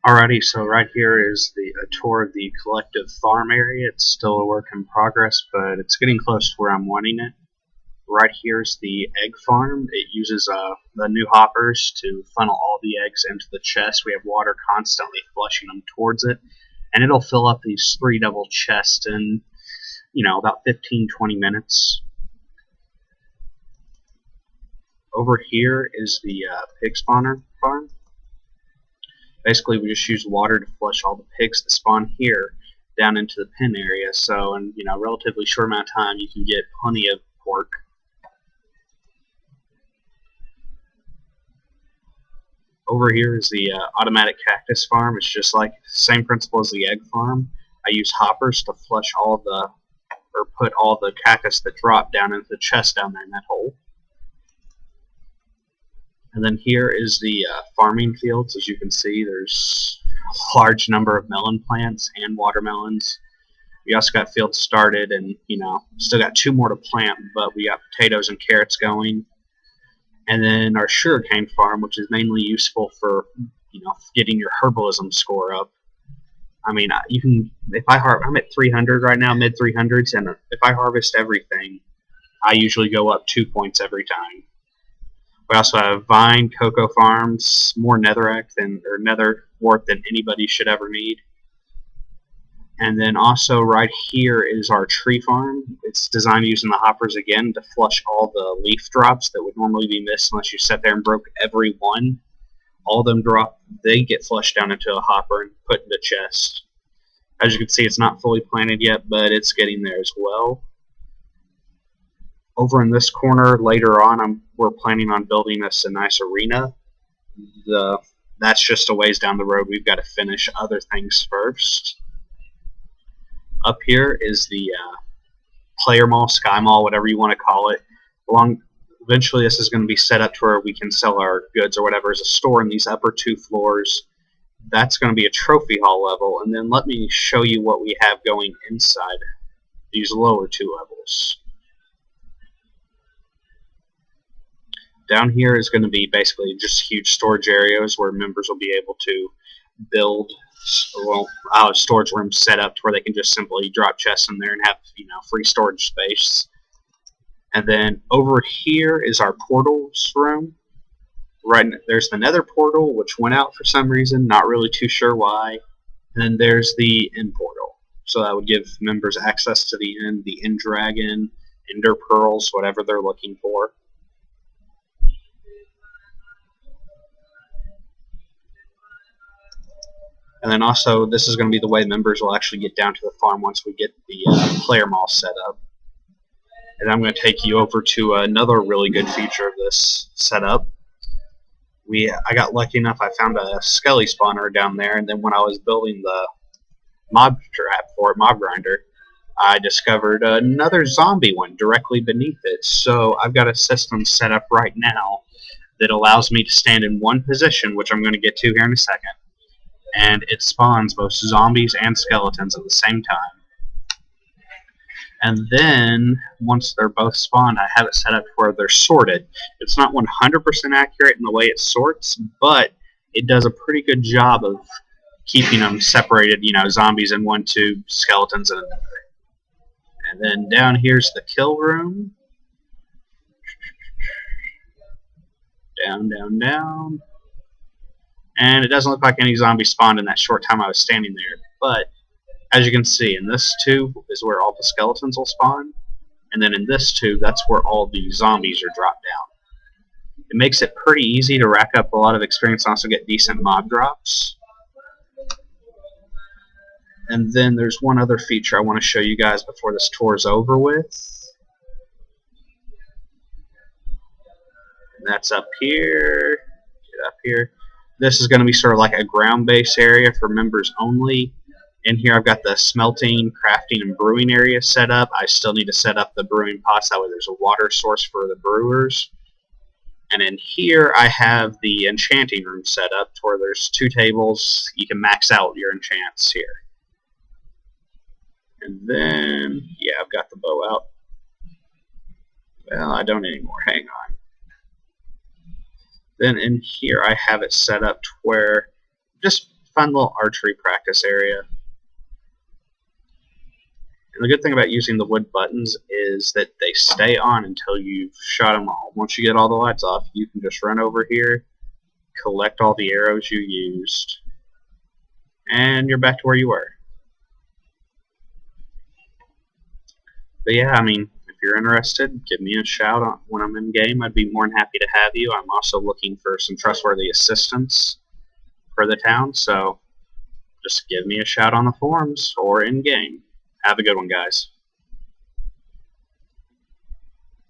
Alrighty, so right here is a tour of the collective farm area. It's still a work in progress, but it's getting close to where I'm wanting it. Right here is the egg farm. It uses the new hoppers to funnel all the eggs into the chest. We have water constantly flushing them towards it, and it'll fill up these 3 double chests in, about 15-20 minutes. Over here is the pig spawner farm. Basically, we just use water to flush all the pigs that spawn here down into the pen area. So in a relatively short amount of time, you can get plenty of pork. Over here is the automatic cactus farm. It's just like the same principle as the egg farm. I use hoppers to flush put all the cactus that drop down into the chest down there in that hole. And then here is the farming fields. As you can see, there's a large number of melon plants and watermelons. We also got fields started, and still got 2 more to plant, but we got potatoes and carrots going. And then our sugarcane farm, which is mainly useful for getting your herbalism score up. I mean, I'm at 300 right now, mid 300s, and if I harvest everything, I usually go up 2 points every time. We also have vine, cocoa farms, more nether wart than anybody should ever need. And then also right here is our tree farm. It's designed using the hoppers again to flush all the leaf drops that would normally be missed unless you sat there and broke every one. All of them they get flushed down into a hopper and put in the chest. As you can see, it's not fully planted yet, but it's getting there as well. Over in this corner, later on, we're planning on building us a nice arena. That's just a ways down the road. We've got to finish other things first. Up here is the player mall, SkyMall, whatever you want to call it. Eventually, this is going to be set up to where we can sell our goods or whatever as a store in these upper 2 floors. That's going to be a trophy hall level, and then let me show you what we have going inside these lower 2 levels. Down here is going to be basically just huge storage areas where members will be able to build storage rooms set up to where they can just simply drop chests in there and have free storage space. And then over here is our portals room. Right there's the nether portal, which went out for some reason, not really too sure why. And then there's the end portal. So that would give members access to the end dragon, ender pearls, whatever they're looking for. And then also, this is going to be the way members will actually get down to the farm once we get the player mall set up. And I'm going to take you over to another really good feature of this setup. I got lucky enough, I found a skelly spawner down there, and then when I was building the mob trap for it, mob grinder, I discovered another zombie one directly beneath it. So I've got a system set up right now that allows me to stand in one position, which I'm going to get to here in a second. And it spawns both zombies and skeletons at the same time. And then, once they're both spawned, I have it set up where they're sorted. It's not 100% accurate in the way it sorts, but it does a pretty good job of keeping them separated, zombies in one tube, skeletons in another. And then down here's the kill room. Down, down, down. And it doesn't look like any zombies spawned in that short time I was standing there. But, as you can see, in this tube is where all the skeletons will spawn. And then in this tube, that's where all the zombies are dropped down. It makes it pretty easy to rack up a lot of experience and also get decent mob drops. And then there's one other feature I want to show you guys before this tour is over with. And that's up here. Get up here. This is going to be sort of like a ground base area for members only. In here I've got the smelting, crafting, and brewing area set up. I still need to set up the brewing pots, that way there's a water source for the brewers. And in here I have the enchanting room set up to where there's 2 tables. You can max out your enchants here. And then, yeah, I've got the bow out. Well, I don't anymore. Hang on. Then in here I have it set up to where, just fun little archery practice area. And the good thing about using the wood buttons is that they stay on until you've shot them all. Once you get all the lights off, you can just run over here, collect all the arrows you used, and you're back to where you were. But yeah, I mean, if you're interested, give me a shout out when I'm in game. I'd be more than happy to have you. I'm also looking for some trustworthy assistance for the town, so just give me a shout on the forums or in game. Have a good one, guys.